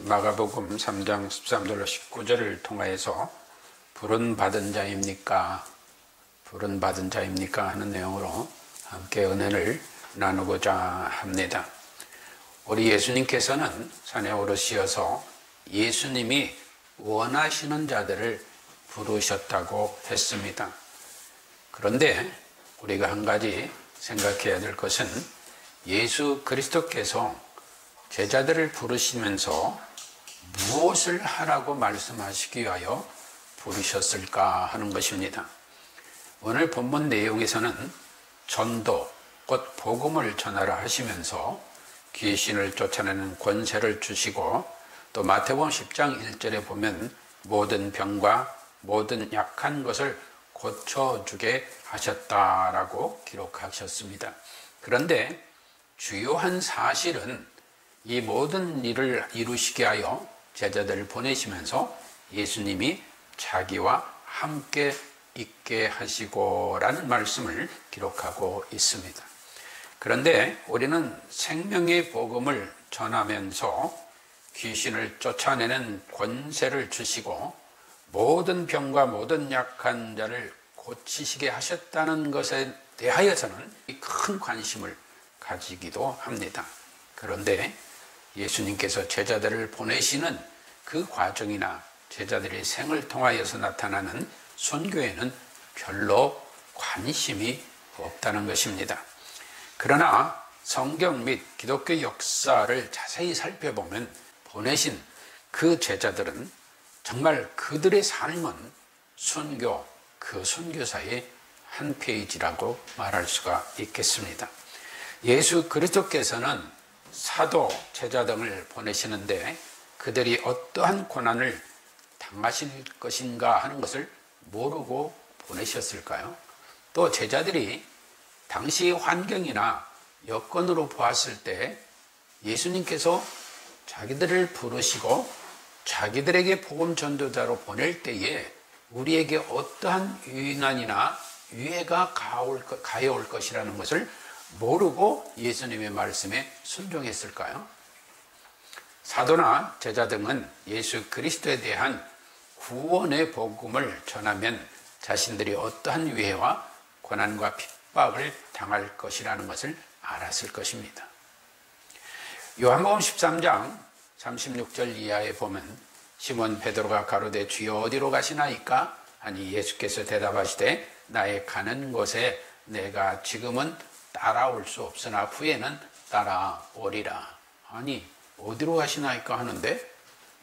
마가복음 3장 13절로 19절을 통하여서 부른 받은 자입니까? 부른 받은 자입니까? 하는 내용으로 함께 은혜를 나누고자 합니다. 우리 예수님께서는 산에 오르시어서 예수님이 원하시는 자들을 부르셨다고 했습니다. 그런데 우리가 한 가지 생각해야 될 것은 예수 그리스도께서 제자들을 부르시면서 무엇을 하라고 말씀하시기 위하여 부르셨을까 하는 것입니다. 오늘 본문 내용에서는 전도, 곧 복음을 전하라 하시면서 귀신을 쫓아내는 권세를 주시고, 또 마태복음 10장 1절에 보면 모든 병과 모든 약한 것을 고쳐주게 하셨다라고 기록하셨습니다. 그런데 주요한 사실은 이 모든 일을 이루시게 하여 제자들을 보내시면서 예수님이 자기와 함께 있게 하시고 라는 말씀을 기록하고 있습니다. 그런데 우리는 생명의 복음을 전하면서 귀신을 쫓아내는 권세를 주시고 모든 병과 모든 약한 자를 고치시게 하셨다는 것에 대하여서는 큰 관심을 가지기도 합니다. 그런데 예수님께서 제자들을 보내시는 그 과정이나 제자들의 생을 통하여서 나타나는 선교에는 별로 관심이 없다는 것입니다. 그러나 성경 및 기독교 역사를 자세히 살펴보면 보내신 그 제자들은 정말 그들의 삶은 선교, 그 선교사의 한 페이지라고 말할 수가 있겠습니다. 예수 그리스도께서는 사도, 제자 등을 보내시는데 그들이 어떠한 고난을 당하실 것인가 하는 것을 모르고 보내셨을까요? 또 제자들이 당시의 환경이나 여건으로 보았을 때 예수님께서 자기들을 부르시고 자기들에게 복음 전도자로 보낼 때에 우리에게 어떠한 위난이나 위해가 가해올 것이라는 것을 모르고 예수님의 말씀에 순종했을까요? 사도나 제자 등은 예수 그리스도에 대한 구원의 복음을 전하면 자신들이 어떠한 위해와 고난과 핍박을 당할 것이라는 것을 알았을 것입니다. 요한복음 13장 36절 이하에 보면 시몬 베드로가 가로되 주여 어디로 가시나이까? 하니 예수께서 대답하시되 나의 가는 곳에 내가 지금은 따라올 수 없으나 후에는 따라오리라. 아니 어디로 가시나이까 하는데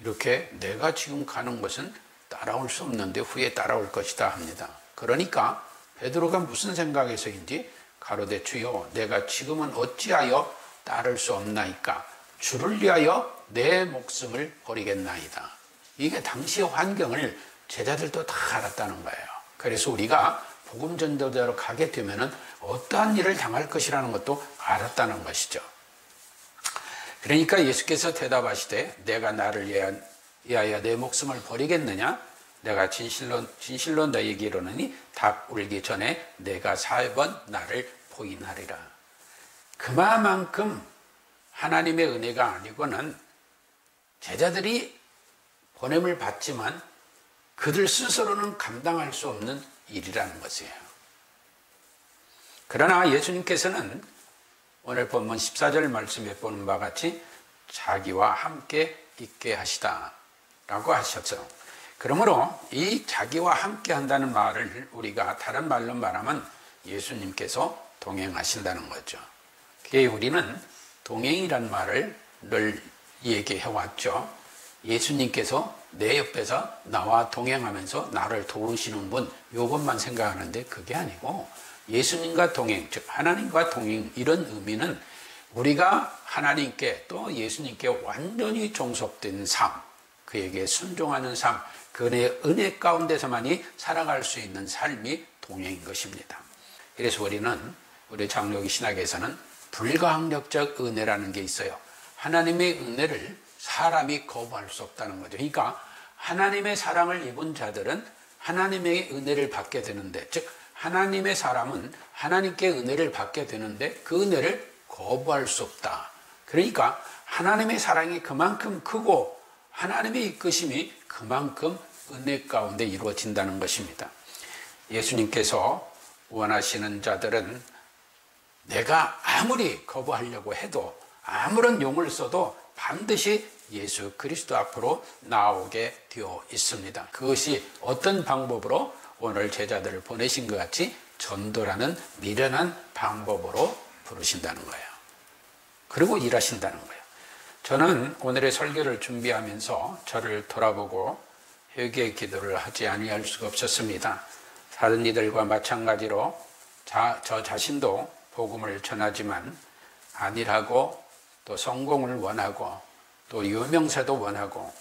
이렇게 내가 지금 가는 곳은 따라올 수 없는데 후에 따라올 것이다 합니다. 그러니까 베드로가 무슨 생각에서인지 가로되 주여 내가 지금은 어찌하여 따를 수 없나이까? 주를 위하여 내 목숨을 버리겠나이다. 이게 당시의 환경을 제자들도 다 알았다는 거예요. 그래서 우리가 복음 전도자로 가게 되면은 어떠한 일을 당할 것이라는 것도 알았다는 것이죠. 그러니까 예수께서 대답하시되 내가 나를 위하여 내 목숨을 버리겠느냐? 내가 진실로 너희에게 이르노니 닭 울기 전에 내가 3번 나를 부인하리라. 그만큼 하나님의 은혜가 아니고는 제자들이 보냄을 받지만 그들 스스로는 감당할 수 없는 일이라는 것이에요. 그러나 예수님께서는 오늘 본문 14절 말씀에 보는 바와 같이 자기와 함께 있게 하시다 라고 하셨죠. 그러므로 이 자기와 함께 한다는 말을 우리가 다른 말로 말하면 예수님께서 동행하신다는 거죠. 그게 우리는 동행이란 말을 늘 얘기해 왔죠. 예수님께서 내 옆에서 나와 동행하면서 나를 도우시는 분, 이것만 생각하는데 그게 아니고 예수님과 동행, 즉 하나님과 동행, 이런 의미는 우리가 하나님께 또 예수님께 완전히 종속된 삶, 그에게 순종하는 삶, 그의 은혜 가운데서만이 살아갈 수 있는 삶이 동행인 것입니다. 그래서 우리 장로교 신학에서는 불가항력적 은혜라는 게 있어요. 하나님의 은혜를 사람이 거부할 수 없다는 거죠. 그러니까 하나님의 사랑을 입은 자들은 하나님의 은혜를 받게 되는데, 즉 하나님의 사람은 하나님께 은혜를 받게 되는데 그 은혜를 거부할 수 없다. 그러니까 하나님의 사랑이 그만큼 크고 하나님의 이끄심이 그만큼 은혜 가운데 이루어진다는 것입니다. 예수님께서 원하시는 자들은 내가 아무리 거부하려고 해도 아무런 용을 써도 반드시 예수 그리스도 앞으로 나오게 되어 있습니다. 그것이 어떤 방법으로 오늘 제자들을 보내신 것 같이 전도라는 미련한 방법으로 부르신다는 거예요. 그리고 일하신다는 거예요. 저는 오늘의 설교를 준비하면서 저를 돌아보고 회개의 기도를 하지 아니할 수가 없었습니다. 다른 이들과 마찬가지로 저 자신도 복음을 전하지만 안일하고 또 성공을 원하고 또 유명세도 원하고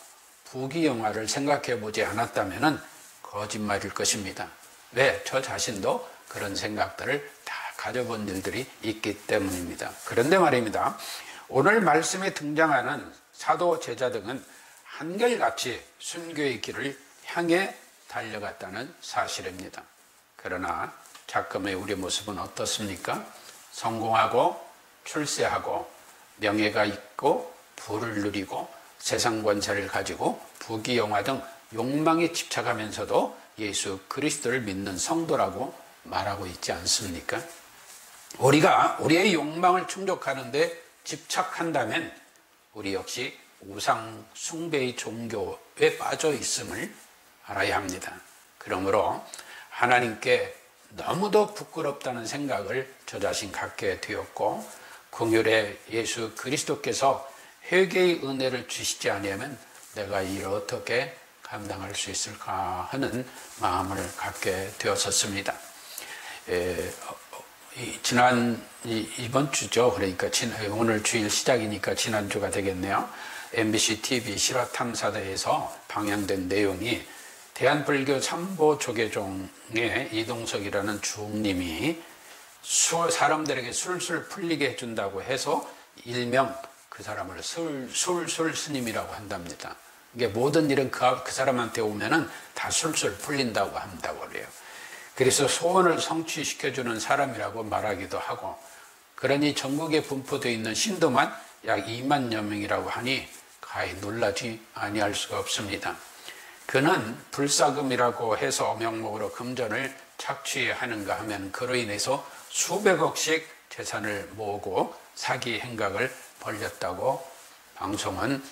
부귀영화를 생각해 보지 않았다면 거짓말일 것입니다. 왜? 저 자신도 그런 생각들을 다 가져본 일들이 있기 때문입니다. 그런데 말입니다. 오늘 말씀에 등장하는 사도 제자 등은 한결같이 순교의 길을 향해 달려갔다는 사실입니다. 그러나 작금의 우리 모습은 어떻습니까? 성공하고 출세하고 명예가 있고 부를 누리고 세상 권세를 가지고 부귀영화 등 욕망에 집착하면서도 예수 그리스도를 믿는 성도라고 말하고 있지 않습니까? 우리가 우리의 욕망을 충족하는 데 집착한다면 우리 역시 우상 숭배의 종교에 빠져 있음을 알아야 합니다. 그러므로 하나님께 너무도 부끄럽다는 생각을 저 자신 갖게 되었고 긍휼의 예수 그리스도께서 회개의 은혜를 주시지 않으면 내가 이를 어떻게 감당할 수 있을까 하는 마음을 갖게 되었었습니다. 이번 주죠. 그러니까 오늘 주일 시작이니까 지난주가 되겠네요. MBC TV 실화탐사대에서 방영된 내용이 대한불교 삼보 조계종의 이동석이라는 주님이 사람들에게 술술 풀리게 해준다고 해서 일명 그 사람을 술술 스님이라고 한답니다. 이게 모든 일은 그 사람한테 오면은 다 술술 풀린다고 한다고 그래요. 그래서 소원을 성취시켜주는 사람이라고 말하기도 하고, 그러니 전국에 분포되어 있는 신도만 약 2만여 명이라고 하니 가히 놀라지 아니할 수가 없습니다. 그는 불사금이라고 해서 명목으로 금전을 착취하는가 하면 그로 인해서 수백억씩 재산을 모으고 사기 행각을 벌였다고 방송은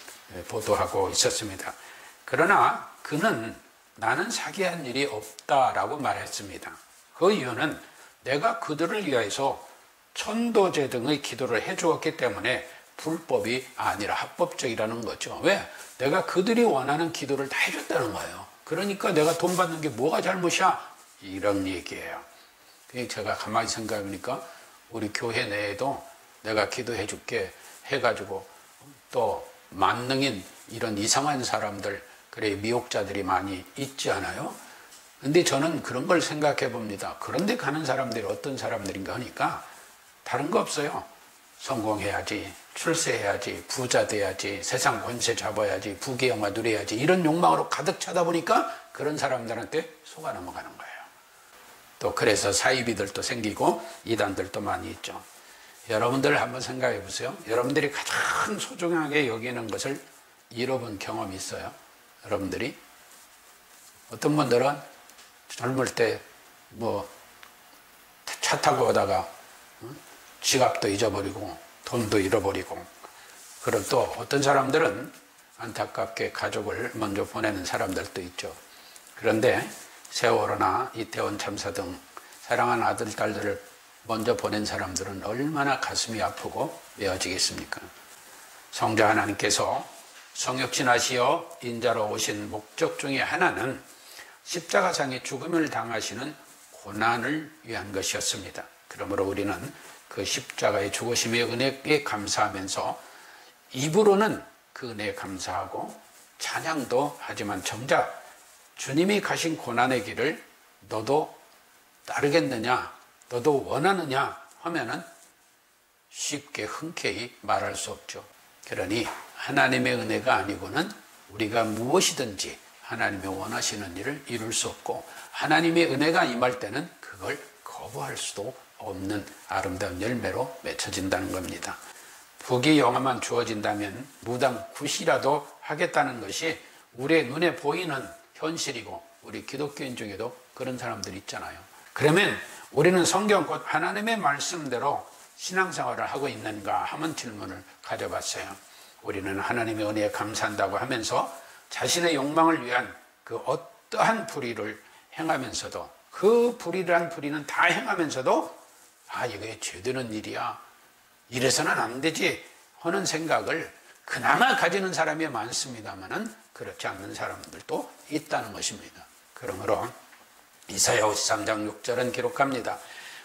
보도하고 있었습니다. 그러나 그는 나는 사기한 일이 없다라고 말했습니다. 그 이유는 내가 그들을 위해서 천도제 등의 기도를 해주었기 때문에 불법이 아니라 합법적이라는 거죠. 왜? 내가 그들이 원하는 기도를 다 해줬다는 거예요. 그러니까 내가 돈 받는 게 뭐가 잘못이야? 이런 얘기예요. 제가 가만히 생각해보니까 우리 교회 내에도 내가 기도해 줄게 해가지고 또 만능인 이런 이상한 사람들, 그래 미혹자들이 많이 있지 않아요? 근데 저는 그런 걸 생각해 봅니다. 그런데 가는 사람들이 어떤 사람들인가 하니까 다른 거 없어요. 성공해야지, 출세해야지, 부자 돼야지, 세상 권세 잡아야지, 부귀영화 누려야지, 이런 욕망으로 가득 차다 보니까 그런 사람들한테 속아 넘어가는 거예요. 또 그래서 사이비들도 생기고 이단들도 많이 있죠. 여러분들 한번 생각해 보세요. 여러분들이 가장 소중하게 여기는 것을 잃어본 경험이 있어요? 여러분들이? 어떤 분들은 젊을 때 차 타고 오다가 지갑도 잊어버리고 돈도 잃어버리고, 그럼 또 어떤 사람들은 안타깝게 가족을 먼저 보내는 사람들도 있죠. 그런데 세월호나 이태원 참사 등 사랑하는 아들, 딸들을 먼저 보낸 사람들은 얼마나 가슴이 아프고 메어지겠습니까? 성자 하나님께서 성육신하시어 인자로 오신 목적 중에 하나는 십자가상의 죽음을 당하시는 고난을 위한 것이었습니다. 그러므로 우리는 그 십자가의 죽으심의 은혜에 감사하면서 입으로는 그 은혜에 감사하고 찬양도 하지만 정작 주님이 가신 고난의 길을 너도 따르겠느냐, 너도 원하느냐 하면은 쉽게 흔쾌히 말할 수 없죠. 그러니 하나님의 은혜가 아니고는 우리가 무엇이든지 하나님의 원하시는 일을 이룰 수 없고, 하나님의 은혜가 임할 때는 그걸 거부할 수도 없는 아름다운 열매로 맺혀진다는 겁니다. 부귀 영화만 주어진다면 무당 굿이라도 하겠다는 것이 우리의 눈에 보이는 현실이고 우리 기독교인 중에도 그런 사람들이 있잖아요. 그러면 우리는 성경 곧 하나님의 말씀대로 신앙생활을 하고 있는가 하는 질문을 가져봤어요. 우리는 하나님의 은혜에 감사한다고 하면서 자신의 욕망을 위한 그 어떠한 불의를 행하면서도 그 불의란 불의는 다 행하면서도 이게 죄되는 일이야, 이래서는 안 되지 하는 생각을 그나마 가지는 사람이 많습니다만은 그렇지 않는 사람들도 있다는 것입니다. 그러므로 이사야 53장 6절은 기록합니다.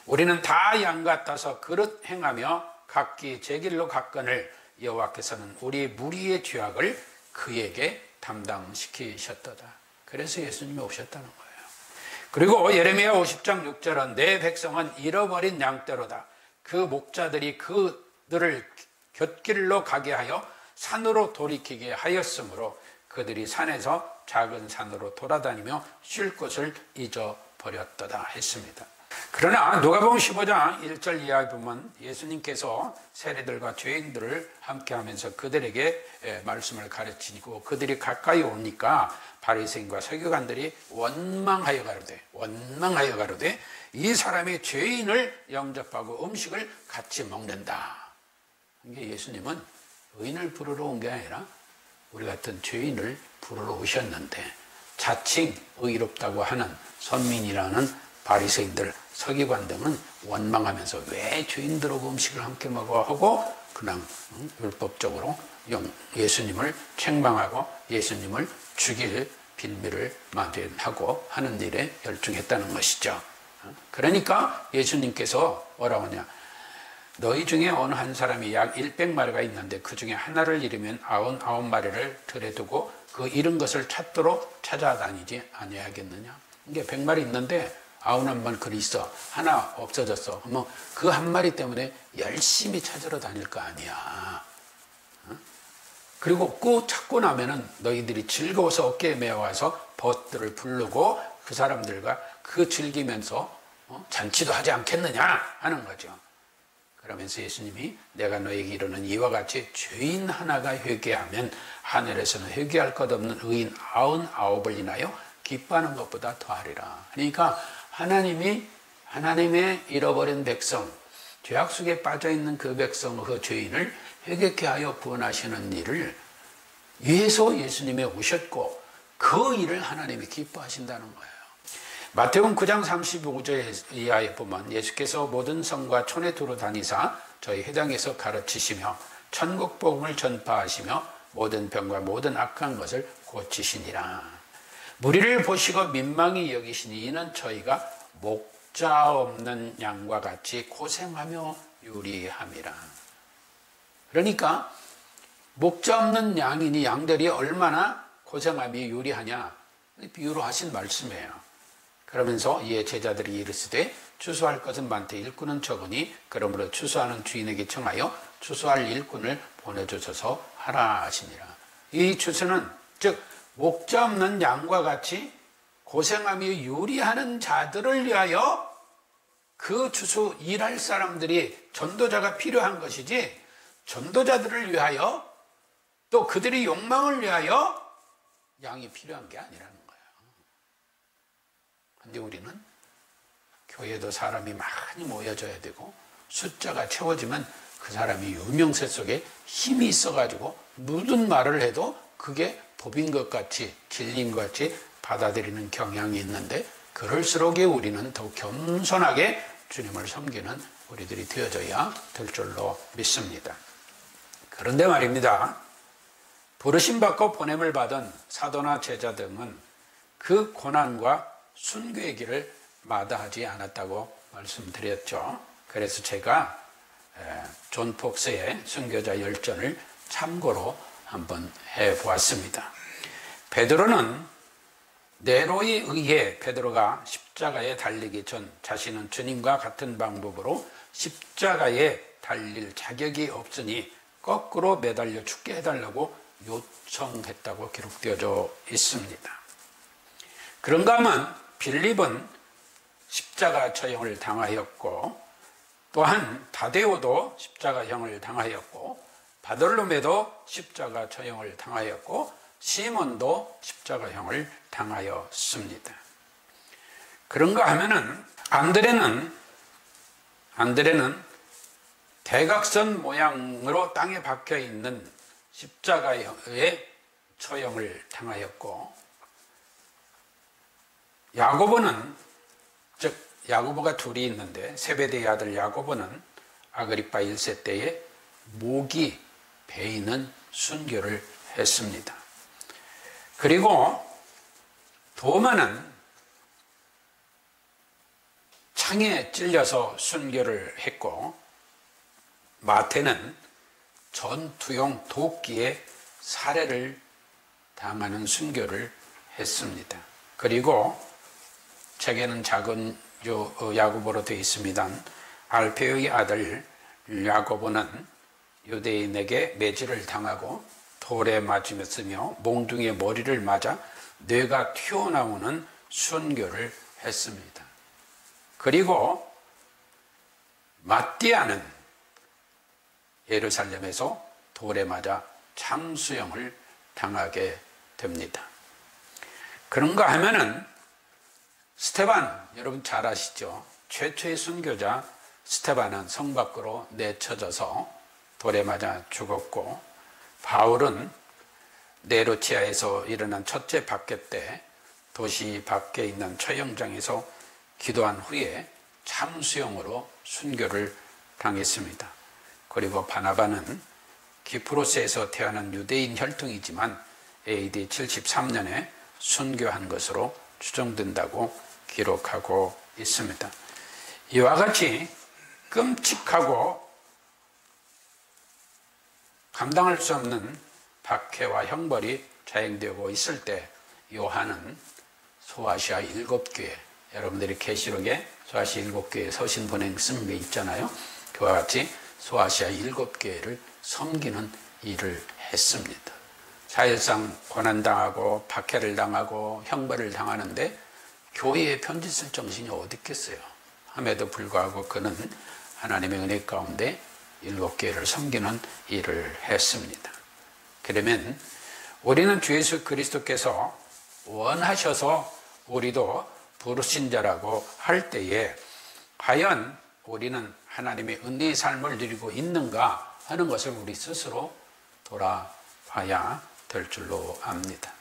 우리는 다 양 같아서 그릇 행하며 각기 제 길로 갔거늘 여호와께서는 우리 무리의 죄악을 그에게 담당시키셨도다. 그래서 예수님이 오셨다는 거예요. 그리고 예레미야 50장 6절은 내 백성은 잃어버린 양떼로다. 그 목자들이 그들을 곁길로 가게 하여 산으로 돌이키게 하였으므로 그들이 산에서 작은 산으로 돌아다니며 쉴 곳을 잊어버렸도다 했습니다. 그러나 누가복음 15장 1절 이하에 보면 예수님께서 세리들과 죄인들을 함께하면서 그들에게 말씀을 가르치고 그들이 가까이 오니까 바리새인과 서기관들이 원망하여 가로되 이 사람이 죄인을 영접하고 음식을 같이 먹는다. 이게 예수님은 의인을 부르러 온 게 아니라 우리 같은 죄인을 부르러 오셨는데 자칭 의롭다고 하는 선민이라는 바리새인들, 서기관 등은 원망하면서 왜 죄인들하고 음식을 함께 먹어 하고 그냥 율법적으로 예수님을 책망하고 예수님을 죽일 빌미를 마련하고 하는 일에 열중했다는 것이죠. 그러니까 예수님께서 뭐라고 하냐, 너희 중에 어느 한 사람이 약 100마리가 있는데 그 중에 하나를 잃으면 99마리를 들에 두고 그 잃은 것을 찾도록 찾아다니지 아니하겠느냐. 이게 100마리 있는데 99마리 글이 있어, 하나 없어졌어. 뭐 그 한 마리 때문에 열심히 찾으러 다닐 거 아니야. 그리고 꼭 찾고 나면은 너희들이 즐거워서 어깨에 메어와서 벗들을 부르고 그 사람들과 그 즐기면서 잔치도 하지 않겠느냐 하는 거죠. 그러면서 예수님이 내가 너에게 이르는 이와 같이 죄인 하나가 회개하면 하늘에서는 회개할 것 없는 의인 99을 인하여 기뻐하는 것보다 더하리라. 그러니까 하나님의 잃어버린 백성, 죄악 속에 빠져있는 그 백성, 그 죄인을 회개케 하여 구원하시는 일을 위해서 예수님이 오셨고 그 일을 하나님이 기뻐하신다는 거예요. 마태복음 9장 35절 이하에 보면 예수께서 모든 성과 촌에 두루 다니사 저희 회당에서 가르치시며 천국 복음을 전파하시며 모든 병과 모든 악한 것을 고치시니라. 무리를 보시고 민망히 여기시니 이는 저희가 목자 없는 양과 같이 고생하며 유리함이라. 그러니까 목자 없는 양이니 양들이 얼마나 고생하며 유리하냐 비유로 하신 말씀이에요. 그러면서 이에 제자들이 이르시되 추수할 것은 많되 일꾼은 적으니 그러므로 추수하는 주인에게 청하여 추수할 일꾼을 보내주셔서 하라 하시니라. 이 추수는 즉 목자 없는 양과 같이 고생하며 유리하는 자들을 위하여 그 추수 일할 사람들이 전도자가 필요한 것이지 전도자들을 위하여 또 그들의 욕망을 위하여 양이 필요한 게 아니라는 거예요. 근데 우리는 교회도 사람이 많이 모여져야 되고 숫자가 채워지면 그 사람이 유명세 속에 힘이 있어가지고 모든 말을 해도 그게 법인 것 같이 진리인 것 같이 받아들이는 경향이 있는데 그럴수록 우리는 더 겸손하게 주님을 섬기는 우리들이 되어져야 될 줄로 믿습니다. 그런데 말입니다. 부르심받고 보냄을 받은 사도나 제자 등은 그 고난과 순교의 길을 마다하지 않았다고 말씀드렸죠. 그래서 제가 존 폭스의 순교자 열전을 참고로 한번 해보았습니다. 베드로는 네로에 의해 베드로가 십자가에 달리기 전 자신은 주님과 같은 방법으로 십자가에 달릴 자격이 없으니 거꾸로 매달려 죽게 해달라고 요청했다고 기록되어져 있습니다. 그런가 하면 빌립은 십자가 처형을 당하였고 또한 다데오도 십자가형을 당하였고 바돌로메도 십자가 처형을 당하였고 시몬도 십자가형을 당하였습니다. 그런가 하면은 안드레는 대각선 모양으로 땅에 박혀 있는 십자가의 처형을 당하였고, 야고보는, 즉 야고보가 둘이 있는데 세베대의 아들 야고보는 아그리파 1세 때에 목이 베이는 순교를 했습니다. 그리고 도마는 창에 찔려서 순교를 했고, 마태는 전투용 도끼에 살해를 당하는 순교를 했습니다. 그리고 책에는 작은 야고보로 되어 있습니다. 알페오의 아들 야고보는 유대인에게 매질을 당하고 돌에 맞으며 몽둥이의 머리를 맞아 뇌가 튀어나오는 순교를 했습니다. 그리고 마띠아는 예루살렘에서 돌에 맞아 참수형을 당하게 됩니다. 그런가 하면은 스테반, 여러분 잘 아시죠? 최초의 순교자 스테반은 성 밖으로 내쳐져서 돌에 맞아 죽었고, 바울은 네로치아에서 일어난 첫째 박해 때 도시 밖에 있는 처형장에서 기도한 후에 참수형으로 순교를 당했습니다. 그리고 바나바는 기프로스에서 태어난 유대인 혈통이지만 AD 73년에 순교한 것으로 추정된다고 기록하고 있습니다. 이와 같이 끔찍하고 감당할 수 없는 박해와 형벌이 자행되고 있을 때 요한은 소아시아 7교회, 여러분들이 계시록에 소아시아 7교회 서신 보낸 쓴 게 있잖아요. 그와 같이 소아시아 7교회를 섬기는 일을 했습니다. 사실상 고난당하고 박해를 당하고 형벌을 당하는데 교회에 편지 쓸 정신이 어디 있겠어요. 함에도 불구하고 그는 하나님의 은혜 가운데 7교회를 섬기는 일을 했습니다. 그러면 우리는 주 예수 그리스도께서 원하셔서 우리도 부르신 자라고 할 때에 과연 우리는 하나님의 은혜의 삶을 누리고 있는가 하는 것을 우리 스스로 돌아봐야 될 줄로 압니다.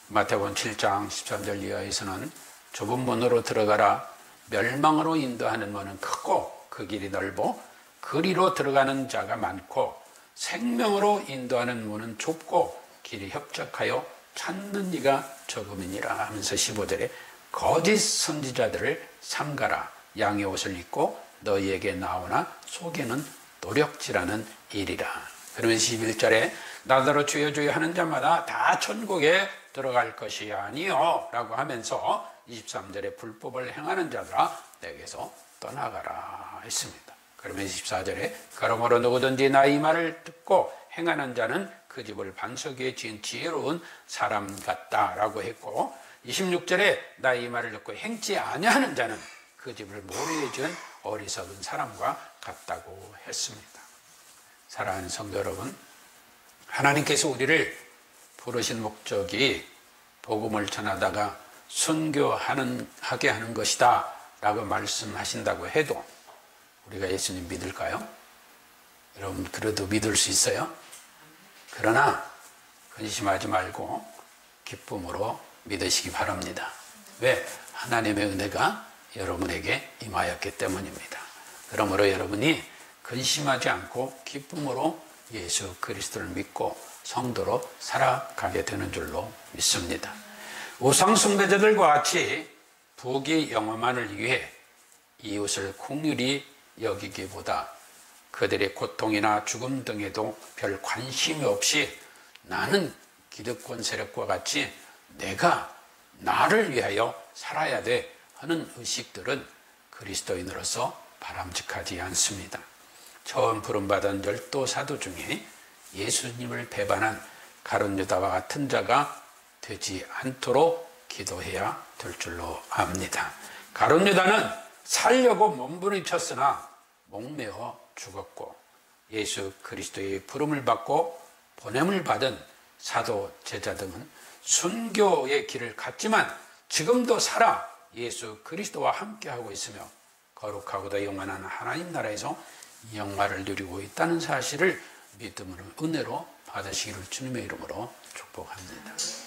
마태복음 7장 13절 이하에서는 좁은 문으로 들어가라, 멸망으로 인도하는 문은 크고 그 길이 넓어 그리로 들어가는 자가 많고 생명으로 인도하는 문은 좁고 길이 협착하여 찾는 이가 적음이니라 하면서 15절에 거짓 선지자들을 삼가라, 양의 옷을 입고 너희에게 나오나 속에는 노력질하는 일이라. 그러면 11절에 나더러 주여 주여 하는 자마다 다 천국에 들어갈 것이 아니요 라고 하면서 23절에 불법을 행하는 자들아 내게서 떠나가라 했습니다. 그러면 24절에 그러므로 누구든지 나 이 말을 듣고 행하는 자는 그 집을 반석 위에 지은 지혜로운 사람 같다라고 했고, 26절에 나 이 말을 듣고 행치 아니하는 자는 그 집을 모래에 지은 어리석은 사람과 같다고 했습니다. 사랑하는 성도 여러분, 하나님께서 우리를 부르신 목적이 복음을 전하다가 순교하게 하는 것이다 라고 말씀하신다고 해도 우리가 예수님 믿을까요? 여러분 그래도 믿을 수 있어요? 그러나 근심하지 말고 기쁨으로 믿으시기 바랍니다. 왜? 하나님의 은혜가 여러분에게 임하였기 때문입니다. 그러므로 여러분이 근심하지 않고 기쁨으로 예수 그리스도를 믿고 성도로 살아가게 되는 줄로 믿습니다. 우상 숭배자들과 같이 부귀 영화만을 위해 이웃을 긍휼히 여기기보다 그들의 고통이나 죽음 등에도 별 관심이 없이 나는 기득권 세력과 같이 내가 나를 위하여 살아야 돼 하는 의식들은 그리스도인으로서 바람직하지 않습니다. 처음 부름받은 12 사도 중에 예수님을 배반한 가룟 유다와 같은 자가 되지 않도록 기도해야 될 줄로 압니다. 가룟 유다는 살려고 몸부림쳤으나 목매어 죽었고 예수 그리스도의 부름을 받고 보냄을 받은 사도, 제자 등은 순교의 길을 갔지만 지금도 살아 예수 그리스도와 함께하고 있으며 거룩하고도 영원한 하나님 나라에서 영화를 누리고 있다는 사실을 믿음으로, 은혜로 받으시기를 주님의 이름으로 축복합니다.